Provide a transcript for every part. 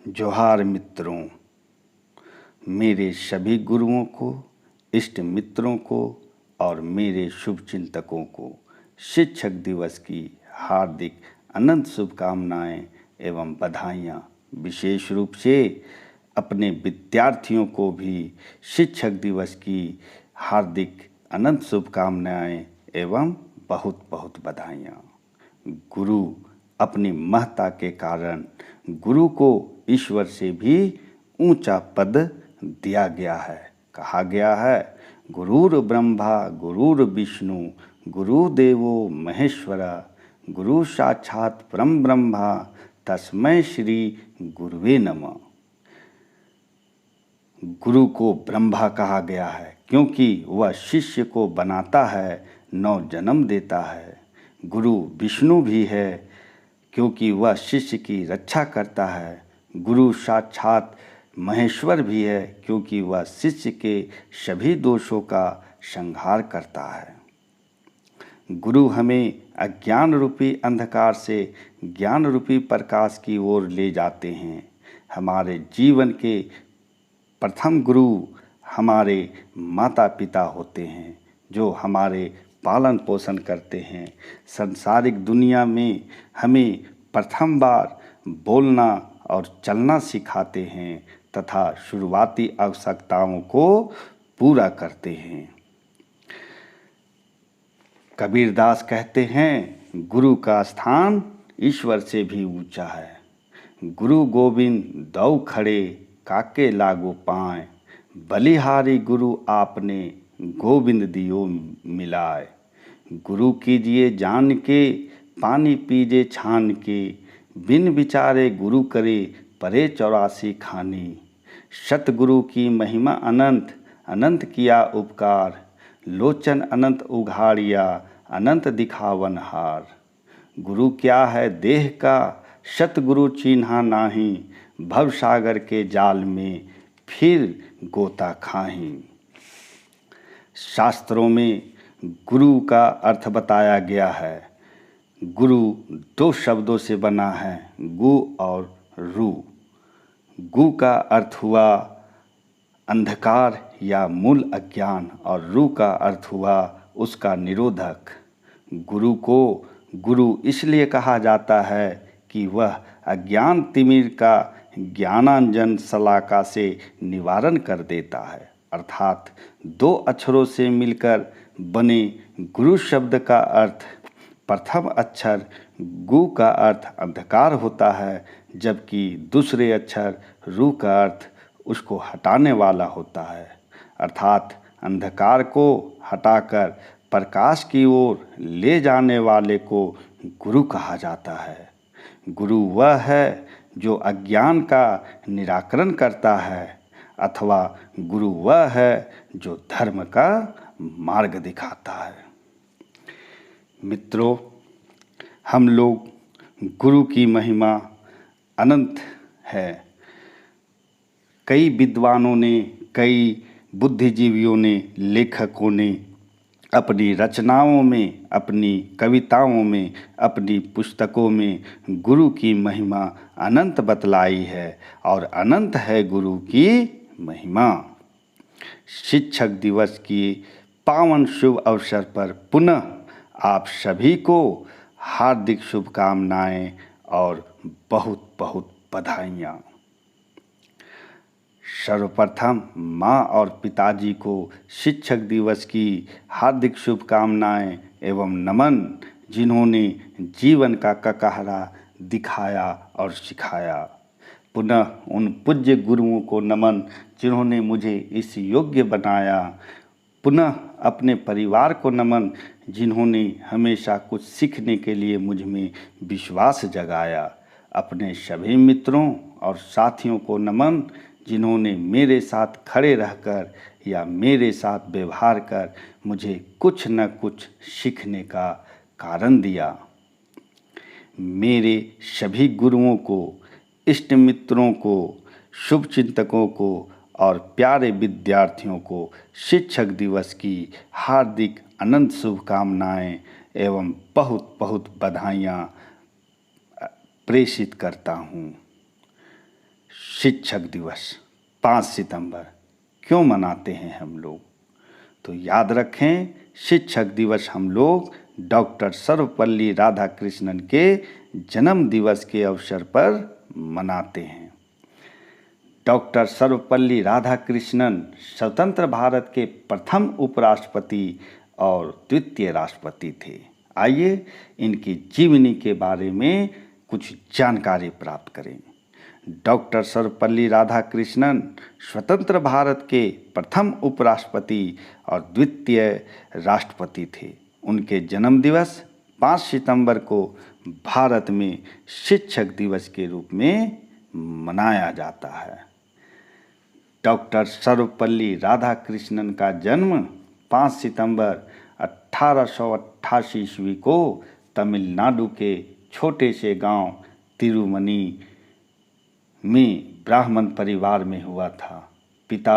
जोहार मित्रों, मेरे सभी गुरुओं को, इष्ट मित्रों को और मेरे शुभचिंतकों को शिक्षक दिवस की हार्दिक अनंत शुभकामनाएं एवं बधाइयाँ। विशेष रूप से अपने विद्यार्थियों को भी शिक्षक दिवस की हार्दिक अनंत शुभकामनाएं एवं बहुत बहुत बधाइयाँ। गुरु अपनी महत्ता के कारण गुरु को ईश्वर से भी ऊंचा पद दिया गया है। कहा गया है, गुरुर ब्रह्मा गुरुर विष्णु गुरुदेवो महेश्वरा गुरु साक्षात परम ब्रह्मा तस्मै श्री गुरुवे नमः। गुरु को ब्रह्मा कहा गया है क्योंकि वह शिष्य को बनाता है, नव जन्म देता है। गुरु विष्णु भी है क्योंकि वह शिष्य की रक्षा करता है। गुरु साक्षात महेश्वर भी है क्योंकि वह शिष्य के सभी दोषों का संहार करता है। गुरु हमें अज्ञान रूपी अंधकार से ज्ञान रूपी प्रकाश की ओर ले जाते हैं। हमारे जीवन के प्रथम गुरु हमारे माता पिता होते हैं जो हमारे पालन पोषण करते हैं। सांसारिक दुनिया में हमें प्रथम बार बोलना और चलना सिखाते हैं तथा शुरुआती आवश्यकताओं को पूरा करते हैं। कबीरदास कहते हैं, गुरु का स्थान ईश्वर से भी ऊंचा है। गुरु गोविंद दौ खड़े काके लागो पाए, बलिहारी गुरु आपने गोविंद दियो मिलाए। गुरु कीजिए जान के पानी पीजे छान के, बिन विचारे गुरु करे परे 84 खानी। सतगुरु की महिमा अनंत अनंत किया उपकार, लोचन अनंत उघाड़िया अनंत दिखावन हार। गुरु क्या है देह का सतगुरु चिन्हा नाही, भव सागर के जाल में फिर गोता खाही। शास्त्रों में गुरु का अर्थ बताया गया है। गुरु दो शब्दों से बना है, गु और रु। गु का अर्थ हुआ अंधकार या मूल अज्ञान और रु का अर्थ हुआ उसका निरोधक। गुरु को गुरु इसलिए कहा जाता है कि वह अज्ञान तिमिर का ज्ञानांजन शलाका से निवारण कर देता है। अर्थात दो अक्षरों से मिलकर बने गुरु शब्द का अर्थ प्रथम अक्षर गु का अर्थ अंधकार होता है, जबकि दूसरे अक्षर रु का अर्थ उसको हटाने वाला होता है। अर्थात अंधकार को हटाकर प्रकाश की ओर ले जाने वाले को गुरु कहा जाता है। गुरु वह है जो अज्ञान का निराकरण करता है, अथवा गुरु वह है जो धर्म का मार्ग दिखाता है। मित्रों, हम लोग गुरु की महिमा अनंत है। कई विद्वानों ने, कई बुद्धिजीवियों ने, लेखकों ने अपनी रचनाओं में, अपनी कविताओं में, अपनी पुस्तकों में गुरु की महिमा अनंत बतलाई है और अनंत है गुरु की महिमा। शिक्षक दिवस की पावन शुभ अवसर पर पुनः आप सभी को हार्दिक शुभकामनाएं और बहुत बहुत बधाइयाँ। सर्वप्रथम माँ और पिताजी को शिक्षक दिवस की हार्दिक शुभकामनाएं एवं नमन, जिन्होंने जीवन का ककहरा दिखाया और सिखाया। पुनः उन पूज्य गुरुओं को नमन जिन्होंने मुझे इस योग्य बनाया। पुनः अपने परिवार को नमन जिन्होंने हमेशा कुछ सीखने के लिए मुझ में विश्वास जगाया। अपने सभी मित्रों और साथियों को नमन जिन्होंने मेरे साथ खड़े रहकर या मेरे साथ व्यवहार कर मुझे कुछ न कुछ सीखने का कारण दिया। मेरे सभी गुरुओं को, इष्ट मित्रों को, शुभचिंतकों को और प्यारे विद्यार्थियों को शिक्षक दिवस की हार्दिक अनंत शुभकामनाएं एवं बहुत बहुत बधाइयाँ प्रेषित करता हूँ। शिक्षक दिवस 5 सितंबर क्यों मनाते हैं हम लोग? तो याद रखें, शिक्षक दिवस हम लोग डॉक्टर सर्वपल्ली राधाकृष्णन के जन्म दिवस के अवसर पर मनाते हैं। डॉक्टर सर्वपल्ली राधाकृष्णन स्वतंत्र भारत के प्रथम उपराष्ट्रपति और द्वितीय राष्ट्रपति थे। आइए इनकी जीवनी के बारे में कुछ जानकारी प्राप्त करें। डॉक्टर सर्वपल्ली राधाकृष्णन स्वतंत्र भारत के प्रथम उपराष्ट्रपति और द्वितीय राष्ट्रपति थे। उनके जन्म दिवस 5 सितंबर को भारत में शिक्षक दिवस के रूप में मनाया जाता है। डॉक्टर सर्वपल्ली राधाकृष्णन का जन्म 5 सितंबर 1888 ईस्वी को तमिलनाडु के छोटे से गांव तिरुमनी में ब्राह्मण परिवार में हुआ था। पिता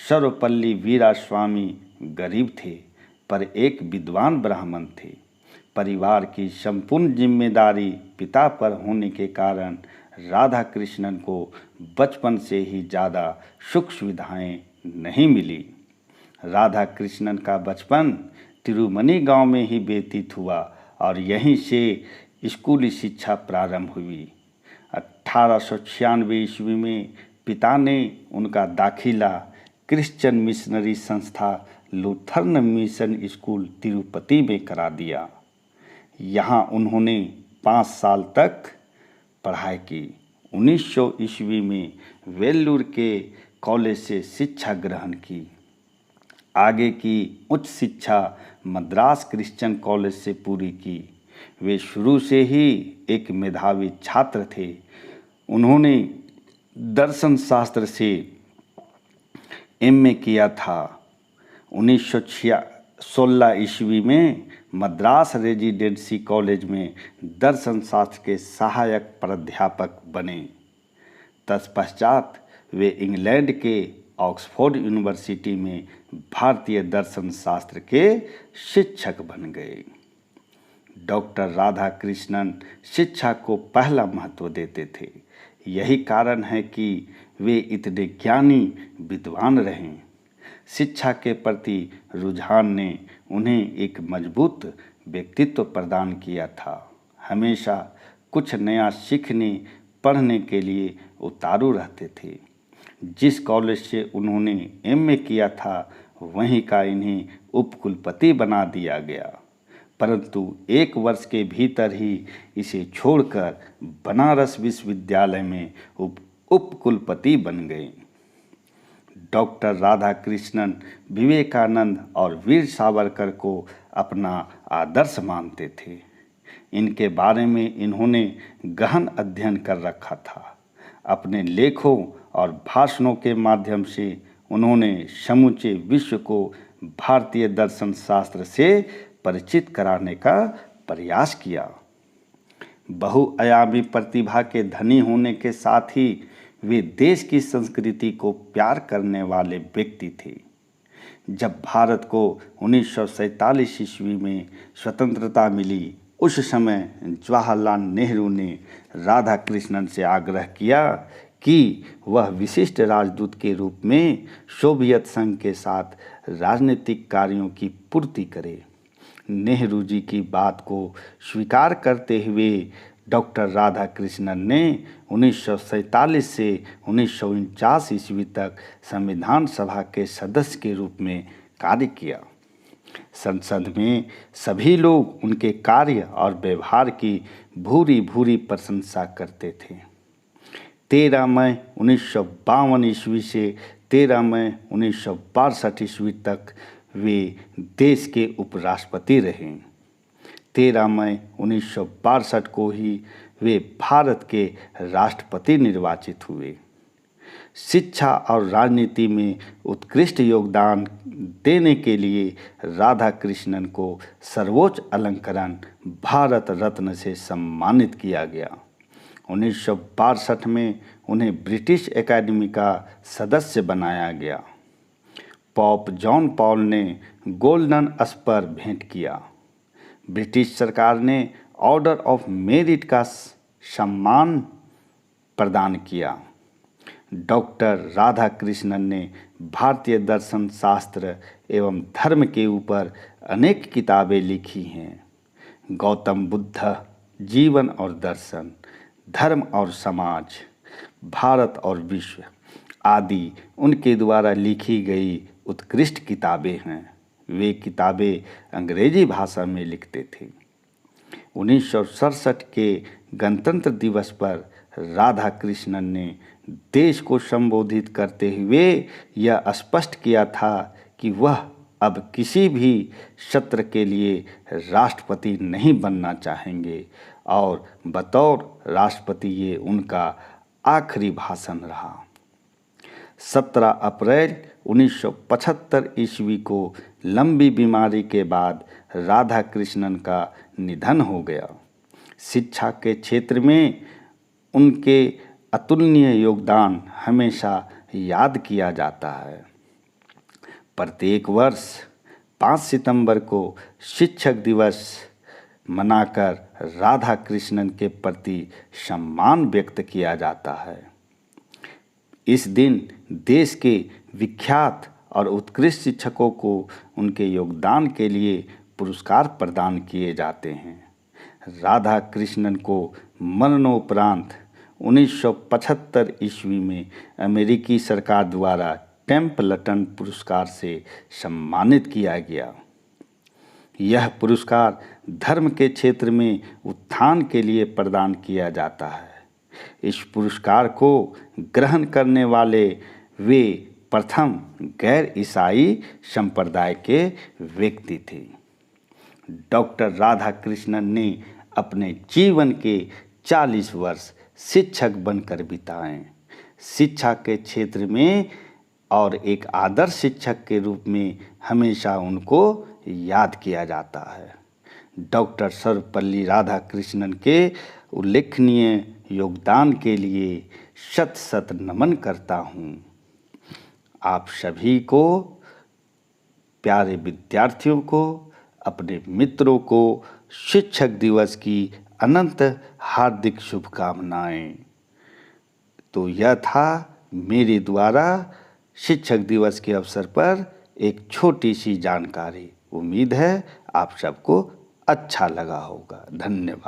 सर्वपल्ली वीरास्वामी गरीब थे, पर एक विद्वान ब्राह्मण थे। परिवार की संपूर्ण जिम्मेदारी पिता पर होने के कारण राधाकृष्णन को बचपन से ही ज़्यादा सुख सुविधाएं नहीं मिली। राधाकृष्णन का बचपन तिरुमनी गांव में ही व्यतीत हुआ और यहीं से स्कूली शिक्षा प्रारंभ हुई। 1896 ईस्वी में पिता ने उनका दाखिला क्रिश्चियन मिशनरी संस्था लूथरन मिशन स्कूल तिरुपति में करा दिया। यहाँ उन्होंने 5 साल तक पढ़ाई की। 1900 ईस्वी में वेल्लूर के कॉलेज से शिक्षा ग्रहण की। आगे की उच्च शिक्षा मद्रास क्रिश्चियन कॉलेज से पूरी की। वे शुरू से ही एक मेधावी छात्र थे। उन्होंने दर्शन शास्त्र से एमए किया था। 1916 ईस्वी में मद्रास रेजिडेंसी कॉलेज में दर्शन शास्त्र के सहायक प्राध्यापक बने। तत्पश्चात वे इंग्लैंड के ऑक्सफोर्ड यूनिवर्सिटी में भारतीय दर्शन शास्त्र के शिक्षक बन गए। डॉक्टर राधाकृष्णन शिक्षा को पहला महत्व देते थे। यही कारण है कि वे इतने ज्ञानी विद्वान रहे। शिक्षा के प्रति रुझान ने उन्हें एक मजबूत व्यक्तित्व प्रदान किया था। हमेशा कुछ नया सीखने पढ़ने के लिए उतारू रहते थे। जिस कॉलेज से उन्होंने एमए किया था वहीं का इन्हें उपकुलपति बना दिया गया, परंतु 1 वर्ष के भीतर ही इसे छोड़कर बनारस विश्वविद्यालय में उपकुलपति बन गए। डॉक्टर राधाकृष्णन विवेकानंद और वीर सावरकर को अपना आदर्श मानते थे। इनके बारे में इन्होंने गहन अध्ययन कर रखा था। अपने लेखों और भाषणों के माध्यम से उन्होंने समूचे विश्व को भारतीय दर्शन शास्त्र से परिचित कराने का प्रयास किया। बहुआयामी प्रतिभा के धनी होने के साथ ही वे देश की संस्कृति को प्यार करने वाले व्यक्ति थे। जब भारत को 1947 ईस्वी में स्वतंत्रता मिली, उस समय जवाहरलाल नेहरू ने राधाकृष्णन से आग्रह किया कि वह विशिष्ट राजदूत के रूप में सोवियत संघ के साथ राजनीतिक कार्यों की पूर्ति करे। नेहरू जी की बात को स्वीकार करते हुए डॉक्टर राधाकृष्णन ने 1947 से 1949 ईस्वी तक संविधान सभा के सदस्य के रूप में कार्य किया। संसद में सभी लोग उनके कार्य और व्यवहार की भूरी भूरी प्रशंसा करते थे। 13 मई 1952 ईस्वी से 13 मई 1962 ईस्वी तक वे देश के उपराष्ट्रपति रहे। 13 मई 1962 को ही वे भारत के राष्ट्रपति निर्वाचित हुए। शिक्षा और राजनीति में उत्कृष्ट योगदान देने के लिए राधाकृष्णन को सर्वोच्च अलंकरण भारत रत्न से सम्मानित किया गया। 1962 में उन्हें ब्रिटिश एकेडमी का सदस्य बनाया गया। पॉप जॉन पॉल ने गोल्डन स्पर भेंट किया। ब्रिटिश सरकार ने ऑर्डर ऑफ मेरिट का सम्मान प्रदान किया। डॉक्टर राधाकृष्णन ने भारतीय दर्शन शास्त्र एवं धर्म के ऊपर अनेक किताबें लिखी हैं। गौतम बुद्ध, जीवन और दर्शन, धर्म और समाज, भारत और विश्व आदि उनके द्वारा लिखी गई उत्कृष्ट किताबें हैं। वे किताबें अंग्रेजी भाषा में लिखते थे। 1967 के गणतंत्र दिवस पर राधाकृष्णन ने देश को संबोधित करते हुए यह स्पष्ट किया था कि वह अब किसी भी सत्र के लिए राष्ट्रपति नहीं बनना चाहेंगे और बतौर राष्ट्रपति ये उनका आखिरी भाषण रहा। 17 अप्रैल 1975 ईस्वी को लंबी बीमारी के बाद राधाकृष्णन का निधन हो गया। शिक्षा के क्षेत्र में उनके अतुलनीय योगदान हमेशा याद किया जाता है। प्रत्येक वर्ष 5 सितंबर को शिक्षक दिवस मनाकर राधाकृष्णन के प्रति सम्मान व्यक्त किया जाता है। इस दिन देश के विख्यात और उत्कृष्ट शिक्षकों को उनके योगदान के लिए पुरस्कार प्रदान किए जाते हैं। राधाकृष्णन को मरणोपरांत 1975 ईस्वी में अमेरिकी सरकार द्वारा टेम्पल्टन पुरस्कार से सम्मानित किया गया। यह पुरस्कार धर्म के क्षेत्र में उत्थान के लिए प्रदान किया जाता है। इस पुरस्कार को ग्रहण करने वाले वे प्रथम गैर ईसाई संप्रदाय के व्यक्ति थे। डॉक्टर राधाकृष्णन ने अपने जीवन के 40 वर्ष शिक्षक बनकर बिताए। शिक्षा के क्षेत्र में और एक आदर्श शिक्षक के रूप में हमेशा उनको याद किया जाता है। डॉक्टर सर्वपल्ली राधाकृष्णन के उल्लेखनीय योगदान के लिए शत शत नमन करता हूँ। आप सभी को, प्यारे विद्यार्थियों को, अपने मित्रों को शिक्षक दिवस की अनंत हार्दिक शुभकामनाएं। तो यह था मेरे द्वारा शिक्षक दिवस के अवसर पर एक छोटी सी जानकारी। उम्मीद है आप सबको अच्छा लगा होगा। धन्यवाद।